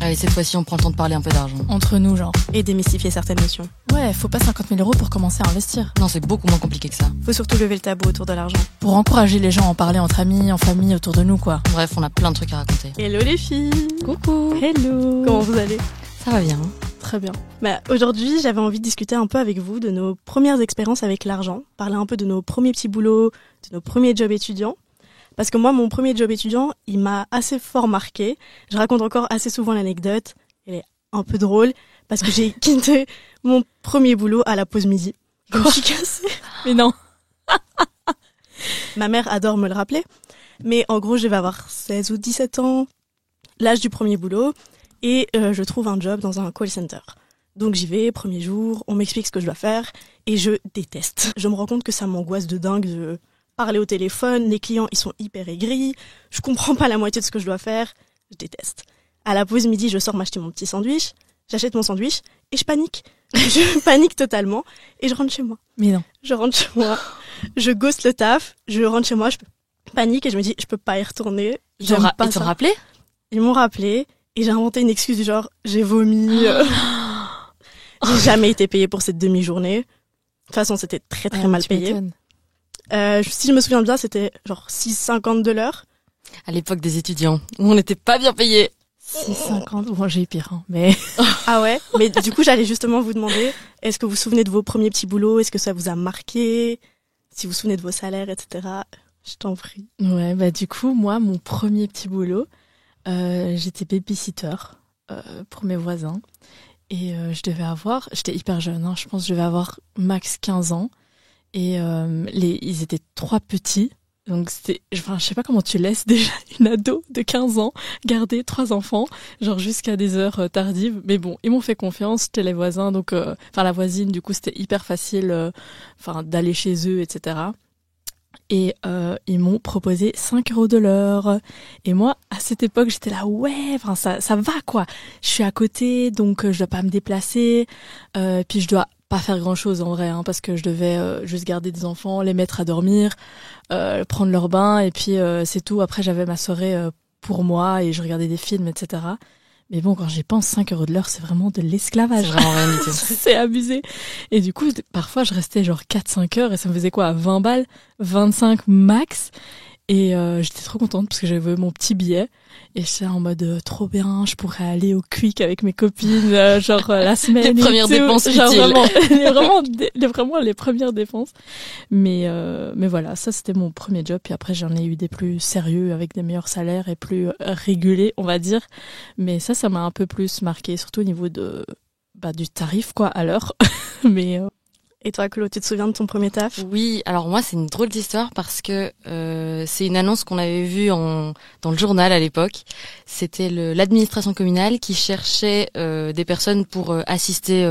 Allez, cette fois-ci, on prend le temps de parler un peu d'argent. Entre nous, genre. Et démystifier certaines notions. Ouais, faut pas 50 000 € pour commencer à investir. Non, c'est beaucoup moins compliqué que ça. Faut surtout lever le tabou autour de l'argent. Pour encourager les gens à en parler entre amis, en famille, autour de nous, quoi. Bref, on a plein de trucs à raconter. Hello les filles. Coucou. Hello. Comment vous allez? Ça va bien. Très bien. Aujourd'hui, j'avais envie de discuter un peu avec vous de nos premières expériences avec l'argent, parler un peu de nos premiers petits boulots, de nos premiers jobs étudiants. Parce que moi, mon premier job étudiant, il m'a assez fort marqué. Je raconte encore assez souvent l'anecdote. Elle est un peu drôle parce que j'ai quitté mon premier boulot à la pause midi. Je me suis cassée. Mais non. Ma mère adore me le rappeler. Mais en gros, je vais avoir 16 ou 17 ans, l'âge du premier boulot, et je trouve un job dans un call center. Donc j'y vais, premier jour, on m'explique ce que je dois faire, et je déteste. Je me rends compte que ça m'angoisse de dingue de parler au téléphone, les clients ils sont hyper aigris, je comprends pas la moitié de ce que je dois faire, je déteste. À la pause midi, je sors m'acheter mon petit sandwich, j'achète mon sandwich, et je panique. Je panique totalement, et je rentre chez moi. Mais non. Je rentre chez moi, je ghost le taf, je rentre chez moi, je panique, et je me dis, je peux pas y retourner. Ils t'ont rappelé? Ils m'ont rappelé, et j'ai inventé une excuse du genre, j'ai vomi. J'ai jamais été payée pour cette demi-journée. De toute façon, c'était très très mal payé. Si je me souviens bien, c'était genre 6,50 de l'heure. À l'époque des étudiants, où on n'était pas bien payés. 6,50. Bon, j'ai eu pire, hein, mais... Ah ouais? Mais du coup, j'allais justement vous demander, est-ce que vous vous souvenez de vos premiers petits boulots? Est-ce que ça vous a marqué? Si vous vous souvenez de vos salaires, etc. Je t'en prie. Ouais, du coup, moi, mon premier petit boulot, j'étais babysitter pour mes voisins. Et j'étais hyper jeune, hein, je pense que je devais avoir max 15 ans. Et ils étaient 3 petits. Donc je sais pas comment tu laisses déjà une ado de 15 ans garder 3 enfants, genre jusqu'à des heures tardives. Mais bon, ils m'ont fait confiance, c'était les voisins, donc la voisine, du coup c'était hyper facile d'aller chez eux, etc. Et ils m'ont proposé 5 € de l'heure. Et moi, à cette époque, j'étais là, ouais, ça va quoi. Je suis à côté, donc je dois pas me déplacer. Puis je dois pas faire grand chose en vrai, hein, parce que je devais juste garder des enfants, les mettre à dormir, prendre leur bain, et puis c'est tout. Après, j'avais ma soirée pour moi et je regardais des films, etc. Mais bon, quand j'y pense, 5 € de l'heure, c'est vraiment de l'esclavage. C'est vraiment rien du tout. C'est abusé. Et du coup, parfois, je restais genre 4-5 heures et ça me faisait quoi, 20 balles, 25 max. Et j'étais trop contente parce que j'avais mon petit billet. Et j'étais en mode trop bien, je pourrais aller au Quick avec mes copines, la semaine. Les premières dépenses utiles. Vraiment les premières dépenses. Mais voilà, ça c'était mon premier job. Puis après j'en ai eu des plus sérieux avec des meilleurs salaires et plus régulés, on va dire. Mais ça m'a un peu plus marqué, surtout au niveau du tarif quoi à l'heure. Mais Et toi, Claude, tu te souviens de ton premier taf? Oui, alors moi c'est une drôle d'histoire parce que c'est une annonce qu'on avait vue dans le journal à l'époque. C'était l'administration communale qui cherchait des personnes pour assister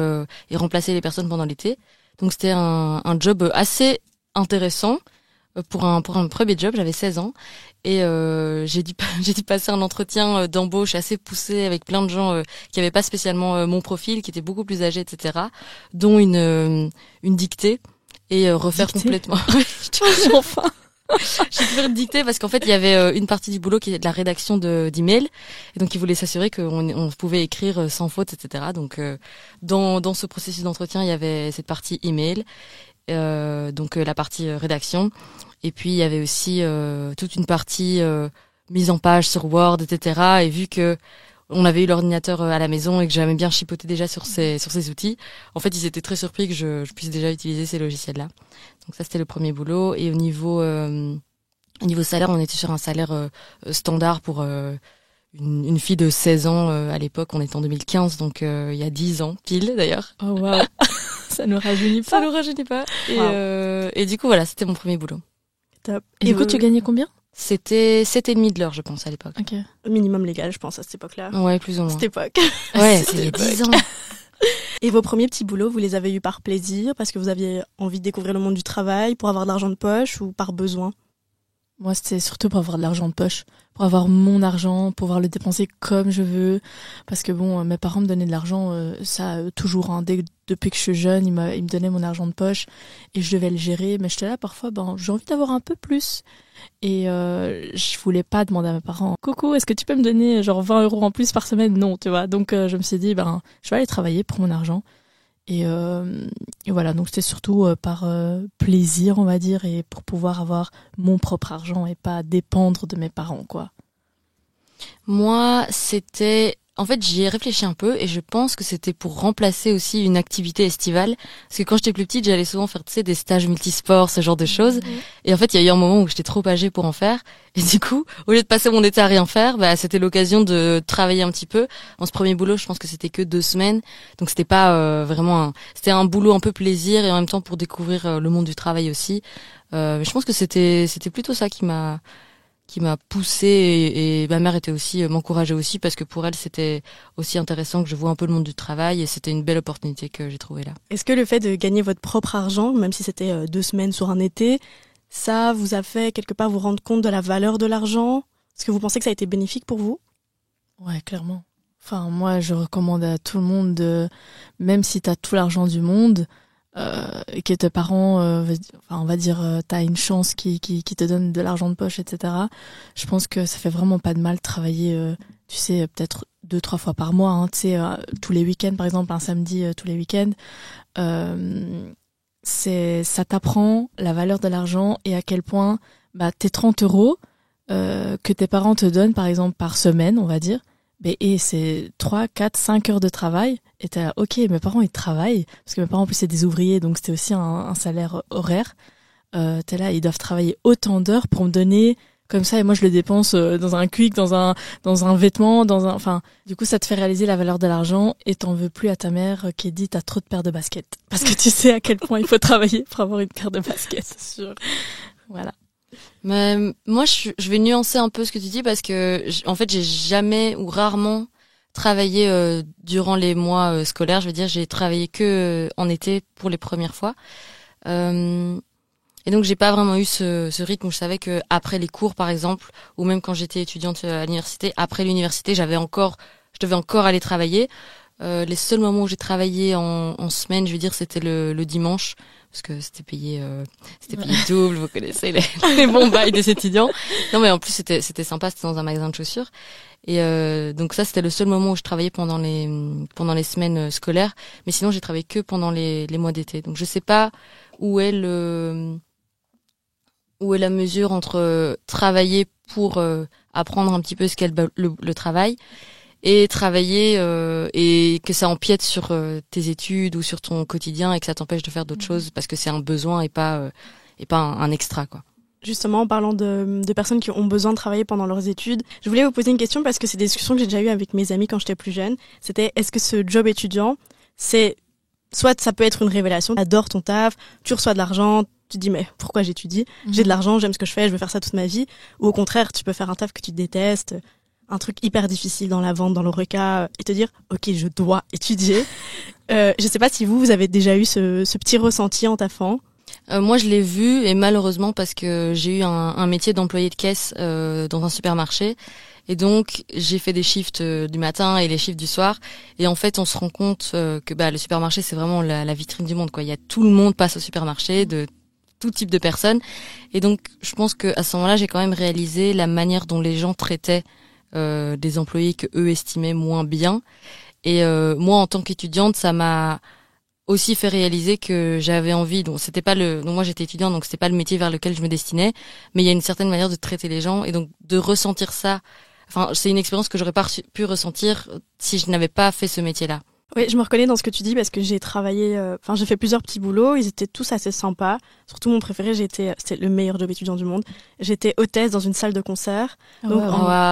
et remplacer les personnes pendant l'été. Donc c'était un job assez intéressant pour un premier job. J'avais 16 ans et j'ai dû passer un entretien d'embauche assez poussé avec plein de gens qui avaient pas spécialement mon profil, qui étaient beaucoup plus âgés, etc. Dont une dictée et refaire Dictée complètement. Enfin, j'ai dû faire une dictée parce qu'en fait il y avait une partie du boulot qui est de la rédaction d'emails et donc ils voulaient s'assurer qu'on pouvait écrire sans faute, etc. Donc dans ce processus d'entretien il y avait cette partie email, donc la partie rédaction. Et puis il y avait aussi toute une partie mise en page sur Word, etc. Et vu que on avait eu l'ordinateur à la maison et que j'aimais bien chipoter déjà sur ces outils, en fait ils étaient très surpris que je puisse déjà utiliser ces logiciels-là. Donc ça c'était le premier boulot. Et au niveau salaire, on était sur un salaire standard pour une fille de 16 ans à l'époque. On était en 2015, donc il y a 10 ans pile d'ailleurs. oh wow, ça nous rajeunit pas. Ça nous rajeunit pas. Et du coup voilà, c'était mon premier boulot. Top. Et du coup, tu gagnais combien? C'était 7,5 de l'heure, je pense, à l'époque. Ok. Minimum légal, je pense, à cette époque-là. Ouais, plus ou moins. Cette époque. Ouais, c'est il y a 10 ans. Et vos premiers petits boulots, vous les avez eus par plaisir, parce que vous aviez envie de découvrir le monde du travail, pour avoir de l'argent de poche ou par besoin? Moi, c'était surtout pour avoir de l'argent de poche, pour avoir mon argent, pouvoir le dépenser comme je veux. Parce que bon, mes parents me donnaient de l'argent, toujours. Hein, depuis que je suis jeune, ils me donnaient mon argent de poche et je devais le gérer. Mais j'étais là parfois, j'ai envie d'avoir un peu plus. Et je voulais pas demander à mes parents, coucou, est-ce que tu peux me donner genre 20 € en plus par semaine? Non, tu vois. Donc je me suis dit, je vais aller travailler pour mon argent. Et voilà, donc c'était surtout par plaisir, on va dire, et pour pouvoir avoir mon propre argent et pas dépendre de mes parents, quoi. Moi, en fait, j'y ai réfléchi un peu et je pense que c'était pour remplacer aussi une activité estivale. Parce que quand j'étais plus petite, j'allais souvent faire, des stages multisports, ce genre de choses. Et en fait, il y a eu un moment où j'étais trop âgée pour en faire. Et du coup, au lieu de passer mon été à rien faire, c'était l'occasion de travailler un petit peu. En ce premier boulot, je pense que c'était que 2 semaines. Donc c'était pas c'était un boulot un peu plaisir et en même temps pour découvrir le monde du travail aussi. Mais je pense que c'était plutôt ça qui m'a poussée et ma mère m'encourageait aussi parce que pour elle c'était aussi intéressant que je vois un peu le monde du travail et c'était une belle opportunité que j'ai trouvée là. Est-ce que le fait de gagner votre propre argent, même si c'était 2 semaines sur un été, ça vous a fait quelque part vous rendre compte de la valeur de l'argent? Est-ce que vous pensez que ça a été bénéfique pour vous? Ouais, clairement. Enfin, moi je recommande à tout le monde, même si t'as tout l'argent du monde, et que tes parents, on va dire, t'as une chance qui te donne de l'argent de poche, etc. Je pense que ça fait vraiment pas de mal de travailler, tu sais, peut-être 2-3 fois par mois, hein, tu sais, tous les week-ends, par exemple, un samedi, tous les week-ends. Ça t'apprend la valeur de l'argent et à quel point, tes 30 € que tes parents te donnent, par exemple, par semaine, on va dire, et c'est 3, 4, 5 heures de travail. Et t'es là, ok, mes parents, ils travaillent. Parce que mes parents, en plus, c'est des ouvriers, donc c'était aussi un salaire horaire. T'es là, ils doivent travailler autant d'heures pour me donner comme ça. Et moi, je le dépense dans un quick, dans un vêtement, enfin, du coup, ça te fait réaliser la valeur de l'argent et t'en veux plus à ta mère qui dit t'as trop de paires de baskets. Parce que tu sais à quel point il faut travailler pour avoir une paire de baskets. C'est sûr. Voilà. Mais moi, je vais nuancer un peu ce que tu dis parce que, en fait, j'ai jamais ou rarement travaillé durant les mois scolaires. Je veux dire, j'ai travaillé que en été pour les premières fois. Et donc, j'ai pas vraiment eu ce rythme où je savais que après les cours, par exemple, ou même quand j'étais étudiante à l'université, après l'université, je devais encore aller travailler. Les seuls moments où j'ai travaillé en semaine, je veux dire, c'était le dimanche. Parce que c'était payé double, vous connaissez les bons bails des étudiants. Non mais en plus c'était sympa, c'était dans un magasin de chaussures. Et donc ça c'était le seul moment où je travaillais pendant les semaines scolaires, mais sinon j'ai travaillé que pendant les mois d'été. Donc je sais pas où est la mesure entre travailler pour apprendre un petit peu ce qu'est le travail et travailler et que ça empiète sur tes études ou sur ton quotidien et que ça t'empêche de faire d'autres choses parce que c'est un besoin et pas un extra, quoi. Justement, en parlant de personnes qui ont besoin de travailler pendant leurs études, je voulais vous poser une question parce que c'est des discussions que j'ai déjà eues avec mes amis quand j'étais plus jeune. C'était, est-ce que ce job étudiant, soit ça peut être une révélation, tu adores ton taf, tu reçois de l'argent, tu te dis mais pourquoi j'étudie? J'ai de l'argent, j'aime ce que je fais, je veux faire ça toute ma vie. Ou au contraire, tu peux faire un taf que tu détestes, un truc hyper difficile dans la vente, dans l'horeca, et te dire ok, je dois étudier. Je sais pas si vous avez déjà eu ce petit ressenti en taffant. Moi, je l'ai vu et malheureusement parce que j'ai eu un métier d'employé de caisse dans un supermarché et donc j'ai fait des shifts du matin et les shifts du soir et en fait on se rend compte que le supermarché c'est vraiment la vitrine du monde, quoi. Il y a tout le monde passe au supermarché de tout type de personnes et donc je pense que à ce moment-là j'ai quand même réalisé la manière dont les gens traitaient des employés que eux estimaient moins bien et moi en tant qu'étudiante ça m'a aussi fait réaliser que j'avais envie, donc moi j'étais étudiante donc c'était pas le métier vers lequel je me destinais, mais il y a une certaine manière de traiter les gens et donc de ressentir ça, enfin c'est une expérience que j'aurais pas pu ressentir si je n'avais pas fait ce métier-là. Oui, je me reconnais dans ce que tu dis parce que j'ai travaillé, j'ai fait plusieurs petits boulots, ils étaient tous assez sympas. Surtout mon préféré, c'était le meilleur job étudiant du monde. J'étais hôtesse dans une salle de concert. Donc,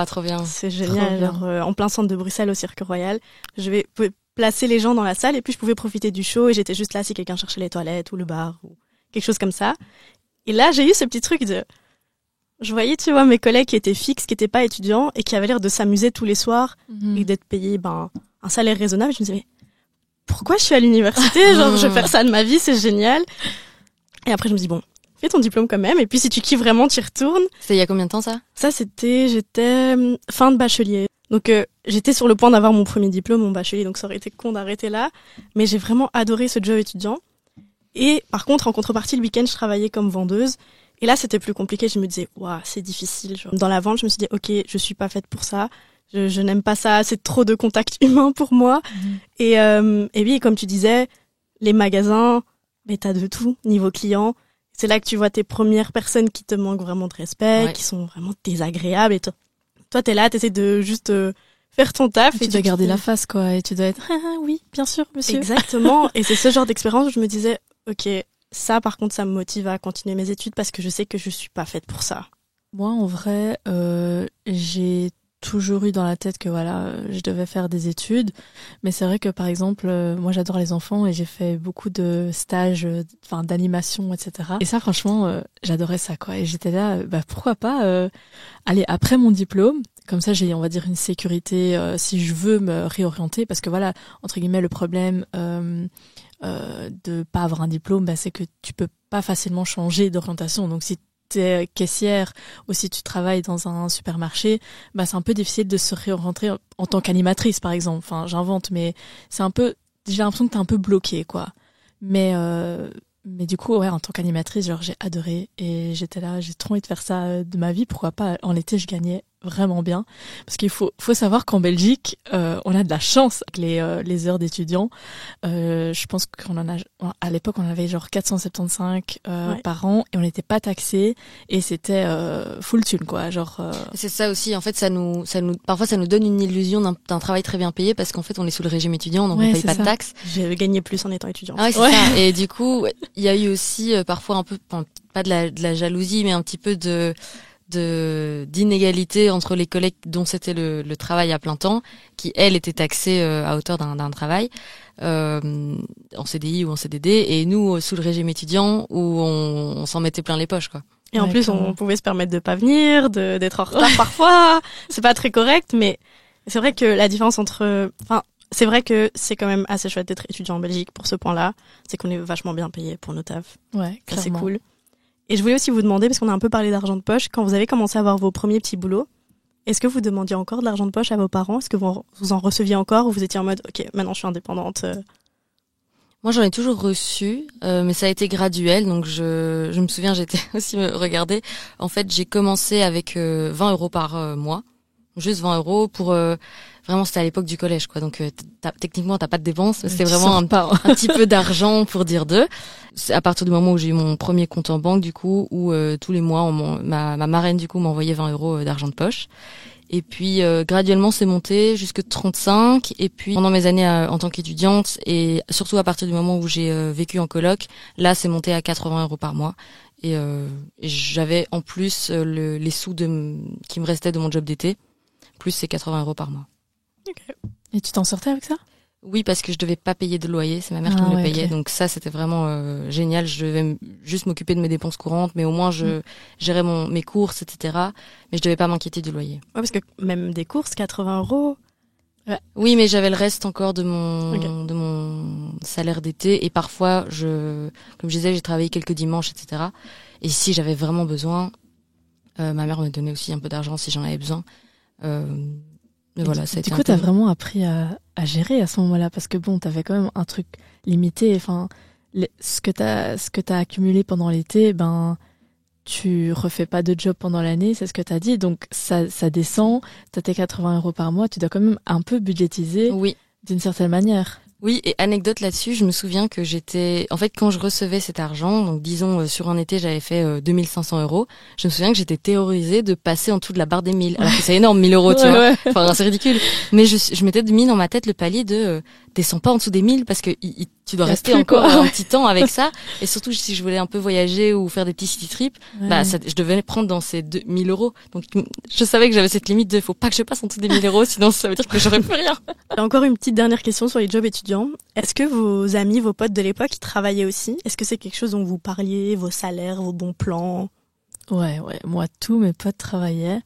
trop bien. C'est génial, en plein centre de Bruxelles au Cirque Royal. Je vais placer les gens dans la salle et puis je pouvais profiter du show et j'étais juste là si quelqu'un cherchait les toilettes ou le bar ou quelque chose comme ça. Et là, j'ai eu ce petit truc je voyais, tu vois, mes collègues qui étaient fixes, qui étaient pas étudiants et qui avaient l'air de s'amuser tous les soirs et d'être payés, un salaire raisonnable. Je me disais, mais pourquoi je suis à l'université? Genre, je vais faire ça de ma vie, c'est génial. Et après, je me dis, bon, fais ton diplôme quand même. Et puis si tu kiffes vraiment, tu y retournes. C'était il y a combien de temps ça? Ça, j'étais fin de bachelier. Donc j'étais sur le point d'avoir mon premier diplôme, mon bachelier, donc ça aurait été con d'arrêter là. Mais j'ai vraiment adoré ce job étudiant. Et par contre, en contrepartie, le week-end, je travaillais comme vendeuse. Et là, c'était plus compliqué. Je me disais, waouh, c'est difficile. Dans la vente, je me suis dit, ok, je suis pas faite pour ça. Je n'aime pas ça. C'est trop de contact humain pour moi. Et oui, comme tu disais, les magasins, mais t'as de tout niveau client. C'est là que tu vois tes premières personnes qui te manquent vraiment de respect, qui sont vraiment désagréables. Et toi, t'es là, t'essaies de juste faire ton taf. Et tu dois garder la face, quoi. Et tu dois être, oui, bien sûr, monsieur. Exactement. Et c'est ce genre d'expérience où je me disais, ok, ça, par contre, ça me motive à continuer mes études parce que je sais que je suis pas faite pour ça. Moi, en vrai, j'ai toujours eu dans la tête que voilà, je devais faire des études, mais c'est vrai que par exemple, moi j'adore les enfants et j'ai fait beaucoup de stages, d'animation, etc. Et ça, franchement, j'adorais ça, quoi. Et j'étais là, pourquoi pas aller après mon diplôme, comme ça j'ai, on va dire, une sécurité si je veux me réorienter, parce que voilà, entre guillemets, le problème de pas avoir un diplôme, c'est que tu peux pas facilement changer d'orientation. Donc si t'es caissière ou si tu travailles dans un supermarché, c'est un peu difficile de se réorienter en tant qu'animatrice, par exemple. Enfin, j'invente, mais c'est un peu, j'ai l'impression que t'es un peu bloqué, quoi. Mais du coup, ouais, en tant qu'animatrice, genre, j'ai adoré et j'étais là, j'ai trop envie de faire ça de ma vie. Pourquoi pas? En été, je gagnais vraiment bien, parce qu'il faut savoir qu'en Belgique, on a de la chance avec les heures d'étudiants. Je pense à l'époque, on avait genre 475 par an et on n'était pas taxés et c'était full thune, quoi. Genre. C'est ça aussi. En fait, parfois ça nous donne une illusion d'un travail très bien payé, parce qu'en fait, on est sous le régime étudiant, donc on paye pas de taxes. J'ai gagné plus en étant étudiante. Ah ouais, c'est ça. Et du coup, il y a eu aussi parfois un peu, pas de la jalousie, mais un petit peu d'inégalité entre les collègues dont c'était le travail à plein temps, qui elles étaient taxées à hauteur d'un travail en CDI ou en CDD, et nous sous le régime étudiant où on s'en mettait plein les poches, quoi. Et en plus, on pouvait se permettre de pas venir, d'être en retard parfois. C'est pas très correct, mais c'est vrai que la différence c'est vrai que c'est quand même assez chouette d'être étudiant en Belgique pour ce point-là. C'est qu'on est vachement bien payé pour nos tafs. Ouais, ça, c'est cool. Et je voulais aussi vous demander, parce qu'on a un peu parlé d'argent de poche, quand vous avez commencé à avoir vos premiers petits boulots, est-ce que vous demandiez encore de l'argent de poche à vos parents? Est-ce que vous en receviez encore, ou vous étiez en mode, ok, maintenant je suis indépendante? Moi, j'en ai toujours reçu, mais ça a été graduel. Donc, je me souviens, j'étais aussi regardée. En fait, j'ai commencé avec 20 € par mois. Juste 20 € pour... vraiment, c'était à l'époque du collège, quoi. Donc, techniquement, t'as pas de dépenses. C'était vraiment un petit peu d'argent pour dire deux. C'est à partir du moment où j'ai eu mon premier compte en banque, du coup, où tous les mois, ma marraine, du coup, m'envoyait 20 € d'argent de poche. Et puis, graduellement, c'est monté jusque 35. Et puis, pendant mes années en tant qu'étudiante, et surtout à partir du moment où j'ai vécu en coloc, là, c'est monté à 80 € par mois. Et j'avais en plus les sous qui me restaient de mon job d'été, plus ces 80 € par mois. Okay. Et tu t'en sortais avec ça? Oui, parce que je devais pas payer de loyer, c'est ma mère qui me le payait. Okay. Donc ça, c'était vraiment génial. Je devais juste m'occuper de mes dépenses courantes, mais au moins je gérais mes courses, etc. Mais je devais pas m'inquiéter du loyer. Ouais, parce que même des courses, 80 €. Ouais. Oui, mais j'avais le reste encore de mon salaire d'été, et parfois comme je disais, j'ai travaillé quelques dimanches, etc. Et si j'avais vraiment besoin, ma mère me donnait aussi un peu d'argent si j'en avais besoin. Mais voilà, du coup, t'as vraiment appris à gérer à ce moment-là, parce que bon, t'avais quand même un truc limité. Enfin, ce que t'as accumulé pendant l'été, tu refais pas de job pendant l'année, c'est ce que t'as dit. Donc ça descend. T'as tes 80 € par mois. Tu dois quand même un peu budgétiser. Oui. D'une certaine manière. Oui, et anecdote là-dessus, je me souviens que en fait, quand je recevais cet argent, donc disons sur un été, j'avais fait 2500 €, je me souviens que j'étais terrorisée de passer en dessous de la barre des 1000. Alors que c'est énorme, 1000 €, tu vois. Ouais. Enfin, c'est ridicule. Mais je m'étais mis dans ma tête le palier de descends pas en dessous des 1000, parce que tu dois rester encore un petit temps avec ça. Et surtout, si je voulais un peu voyager ou faire des petits city trips, je devais prendre dans ces 1000 €. Donc, je savais que j'avais cette limite de faut pas que je passe en dessous des 1000 €, sinon ça veut dire que j'aurais plus rien. J'ai encore une petite dernière question sur les jobs étudiants. Est-ce que vos amis, vos potes de l'époque, ils travaillaient aussi? Est-ce que c'est quelque chose dont vous parliez, vos salaires, vos bons plans? Ouais. Moi, tous mes potes travaillaient.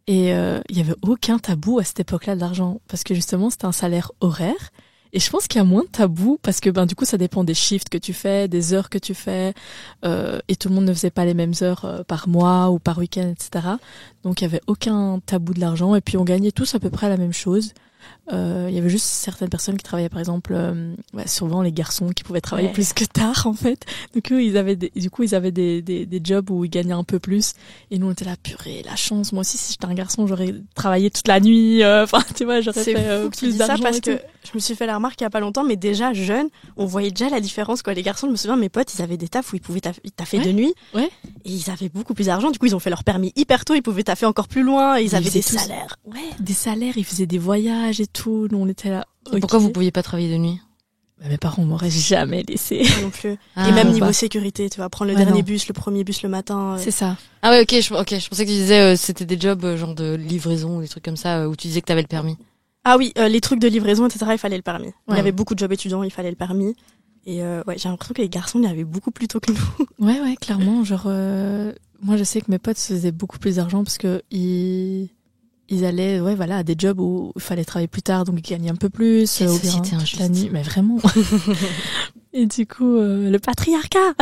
Et il y avait aucun tabou à cette époque-là de l'argent. Parce que justement, c'était un salaire horaire. Et je pense qu'il y a moins de tabous parce que du coup ça dépend des shifts que tu fais, des heures que tu fais, et tout le monde ne faisait pas les mêmes heures par mois ou par week-end, etc. Donc il y avait aucun tabou de l'argent et puis on gagnait tous à peu près la même chose. Il y avait juste certaines personnes qui travaillaient, par exemple, souvent les garçons qui pouvaient travailler plus que tard en fait. Donc eux, ils avaient des jobs où ils gagnaient un peu plus et nous on était là, purée, la chance. Moi aussi si j'étais un garçon j'aurais travaillé toute la nuit, enfin tu vois, j'aurais fait plus d'argent. C'est ça parce que je me suis fait la remarque il y a pas longtemps, mais déjà jeune on voyait déjà la différence quoi. Les garçons, je me souviens, mes potes ils avaient des tafs où ils pouvaient taffer de nuit et ils avaient beaucoup plus d'argent. Du coup ils ont fait leur permis hyper tôt, ils pouvaient taffer encore plus loin et ils avaient des salaires. Des salaires, ils faisaient des voyages et tout. Nous on était là. Okay. Pourquoi vous pouviez pas travailler de nuit? Mes parents m'auraient jamais laissé. Non plus. Et même niveau sécurité, tu vas prendre le dernier bus, le premier bus le matin. C'est ça. Ah ouais, ok, je pensais que tu disais c'était des jobs genre de livraison ou des trucs comme ça où tu disais que t'avais le permis. Ah oui, les trucs de livraison, etc. Il fallait le permis. Il y avait beaucoup de jobs étudiants, il fallait le permis. Et j'ai l'impression que les garçons y avaient beaucoup plus tôt que nous. Ouais, clairement. Genre, moi je sais que mes potes se faisaient beaucoup plus d'argent parce que ils allaient à des jobs où il fallait travailler plus tard, donc ils gagnaient un peu plus. Quelle société injuste. La nuit, mais vraiment. Et du coup, le patriarcat.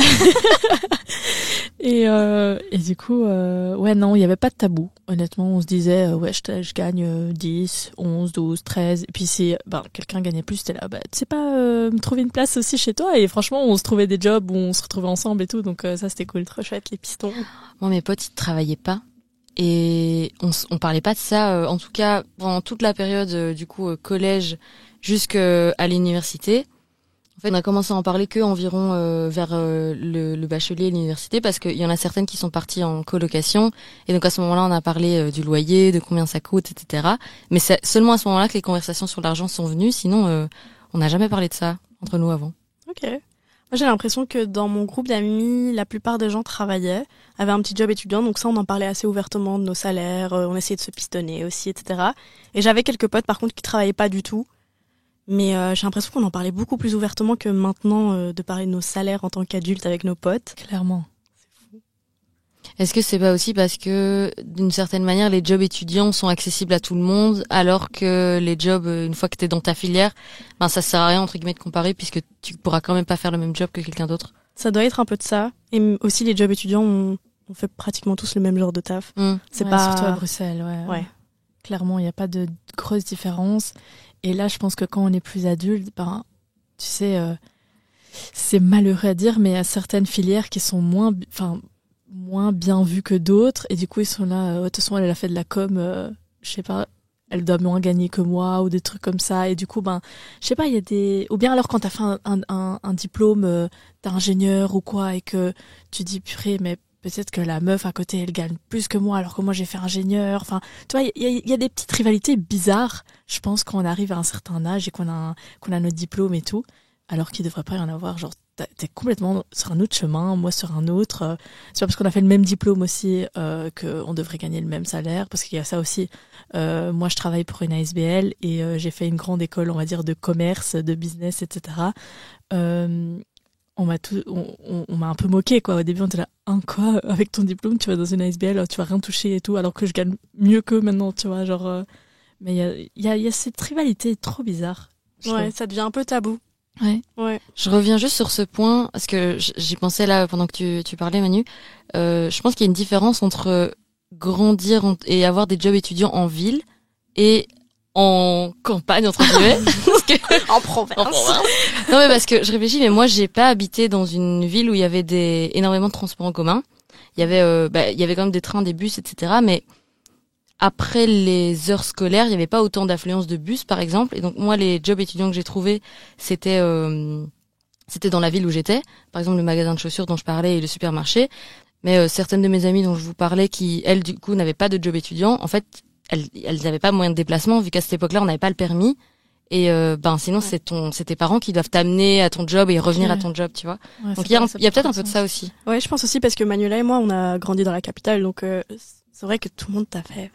et du coup, non, il y avait pas de tabou. Honnêtement, on se disait, je gagne 10, 11, 12, 13. Et puis si quelqu'un gagnait plus, c'était là, tu sais pas me trouver une place aussi chez toi. Et franchement, on se trouvait des jobs où on se retrouvait ensemble et tout, donc ça c'était cool. Trop chouette, les pistons. Moi, mes potes, ils travaillaient pas. Et on parlait pas de ça, en tout cas pendant toute la période du coup collège jusqu'à l'université. En fait, on a commencé à en parler que environ vers le bachelier et l'université parce qu'il y en a certaines qui sont parties en colocation et donc à ce moment-là on a parlé du loyer, de combien ça coûte, etc. Mais c'est seulement à ce moment-là que les conversations sur l'argent sont venues. Sinon, on n'a jamais parlé de ça entre nous avant. Ok. Moi, j'ai l'impression que dans mon groupe d'amis, la plupart des gens travaillaient, avaient un petit job étudiant, donc ça, on en parlait assez ouvertement de nos salaires, on essayait de se pistonner aussi, etc. Et j'avais quelques potes, par contre, qui travaillaient pas du tout. Mais j'ai l'impression qu'on en parlait beaucoup plus ouvertement que maintenant de parler de nos salaires en tant qu'adultes avec nos potes. Clairement. Est-ce que c'est pas aussi parce que d'une certaine manière les jobs étudiants sont accessibles à tout le monde alors que les jobs une fois que t'es dans ta filière, ça sert à rien entre guillemets de comparer puisque tu pourras quand même pas faire le même job que quelqu'un d'autre. Ça doit être un peu de ça. Et aussi les jobs étudiants on fait pratiquement tous le même genre de taf. C'est pas surtout à Bruxelles, ouais. Clairement, il y a pas de grosse différence. Et là, je pense que quand on est plus adulte, tu sais, c'est malheureux à dire, mais il y a certaines filières qui sont moins bien vues que d'autres. Et du coup, ils sont là, de toute façon, elle a fait de la com, je sais pas, elle doit moins gagner que moi, ou des trucs comme ça. Et du coup, je sais pas, il y a des... Ou bien alors quand t'as fait un diplôme d'ingénieur ou quoi, et que tu dis, purée, mais peut-être que la meuf à côté, elle gagne plus que moi, alors que moi, j'ai fait ingénieur. Enfin, tu vois, il y a des petites rivalités bizarres, je pense, quand on arrive à un certain âge et qu'on a notre diplôme et tout, alors qu'il devrait pas y en avoir. Genre, t'es complètement sur un autre chemin, moi sur un autre. C'est pas parce qu'on a fait le même diplôme aussi qu'on devrait gagner le même salaire, parce qu'il y a ça aussi. Moi, je travaille pour une ASBL et j'ai fait une grande école, on va dire, de commerce, de business, etc. On m'a un peu moqué, quoi. Au début, on était là, quoi, avec ton diplôme, tu vas dans une ASBL, tu vas rien toucher et tout, alors que je gagne mieux qu'eux maintenant, tu vois, genre. Mais il y a cette rivalité trop bizarre. Ouais, ça devient un peu tabou. Ouais. Je reviens juste sur ce point parce que j'y pensais là pendant que tu parlais, Manu. Je pense qu'il y a une différence entre grandir et avoir des jobs étudiants en ville et en campagne entre guillemets. En province. Non mais parce que je réfléchis, mais moi j'ai pas habité dans une ville où il y avait énormément de transports en commun. Il y avait quand même des trains, des bus, etc. Mais après les heures scolaires, il n'y avait pas autant d'affluence de bus, par exemple. Et donc, moi, les jobs étudiants que j'ai trouvés, c'était dans la ville où j'étais. Par exemple, le magasin de chaussures dont je parlais et le supermarché. Mais certaines de mes amies dont je vous parlais, qui, elles, du coup, n'avaient pas de job étudiant, en fait, elles n'avaient pas moyen de déplacement, vu qu'à cette époque-là, on n'avait pas le permis. Et sinon, c'est tes parents qui doivent t'amener à ton job et revenir à ton job, tu vois. Ouais, donc, il y a peut-être un peu de ça aussi. Ouais, je pense aussi, parce que Manuela et moi, on a grandi dans la capitale, donc... c'est vrai que tout le monde t'a fait.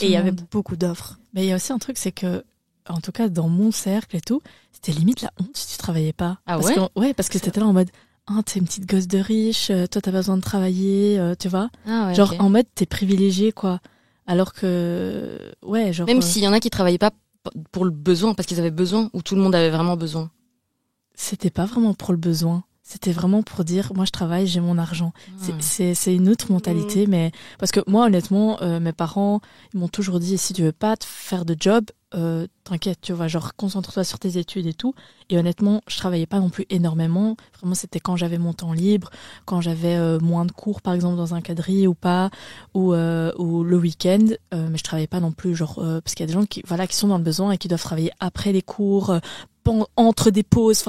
Et il y avait beaucoup d'offres. Mais il y a aussi un truc, c'est que, en tout cas, dans mon cercle et tout, c'était limite la honte si tu travaillais pas. Ah ouais? Parce que t'étais là en mode, t'es une petite gosse de riche, toi t'as pas besoin de travailler, tu vois. Ah ouais, genre, okay. En mode, t'es privilégié, quoi. Alors que, ouais, genre... Même s'il y en a qui travaillaient pas pour le besoin, parce qu'ils avaient besoin, ou tout le monde avait vraiment besoin? C'était pas vraiment pour le besoin. C'était vraiment pour dire, moi je travaille, j'ai mon argent. C'est une autre mentalité, mais parce que moi honnêtement, mes parents ils m'ont toujours dit, si tu veux pas te faire de job, t'inquiète, tu vois, genre concentre-toi sur tes études et tout. Et honnêtement, je travaillais pas non plus énormément. Vraiment, c'était quand j'avais mon temps libre, quand j'avais moins de cours, par exemple dans un quadri ou pas, ou le week-end. Mais je travaillais pas non plus, genre parce qu'il y a des gens qui sont dans le besoin et qui doivent travailler après les cours. Entre des pauses,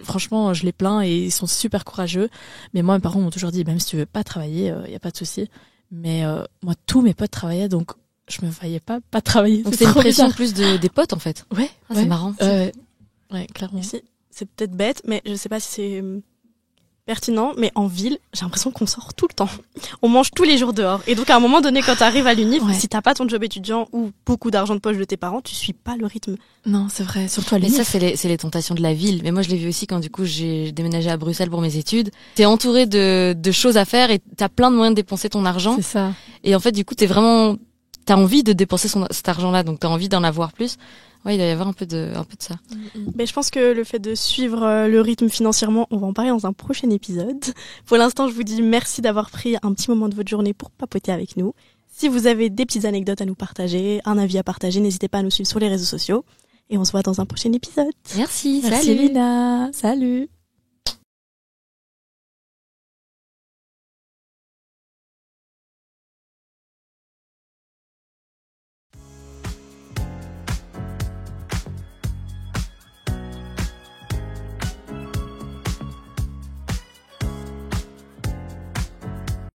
franchement, je les plains et ils sont super courageux. Mais moi, mes parents m'ont toujours dit, même si tu veux pas travailler, y a pas de souci. Mais moi, tous mes potes travaillaient, donc je me voyais pas travailler. Donc c'est une pression en plus des potes en fait. Ouais, c'est marrant. Ouais, clairement. C'est peut-être bête, mais je sais pas si c'est pertinent, mais en ville, j'ai l'impression qu'on sort tout le temps. On mange tous les jours dehors. Et donc, à un moment donné, quand t'arrives à l'uni, si t'as pas ton job étudiant ou beaucoup d'argent de poche de tes parents, tu suis pas le rythme. Non, c'est vrai. Surtout à l'uni. l'uni. Mais ça, c'est les tentations de la ville. Mais moi, je l'ai vu aussi quand, du coup, j'ai déménagé à Bruxelles pour mes études. T'es entouré de choses à faire et t'as plein de moyens de dépenser ton argent. C'est ça. Et en fait, du coup, t'as envie de dépenser cet argent-là. Donc, t'as envie d'en avoir plus. Ouais, il doit y avoir un peu de ça. Mais je pense que le fait de suivre le rythme financièrement, on va en parler dans un prochain épisode. Pour l'instant, je vous dis merci d'avoir pris un petit moment de votre journée pour papoter avec nous. Si vous avez des petites anecdotes à nous partager, un avis à partager, n'hésitez pas à nous suivre sur les réseaux sociaux. Et on se voit dans un prochain épisode. Merci, Merci salut. Lina, salut.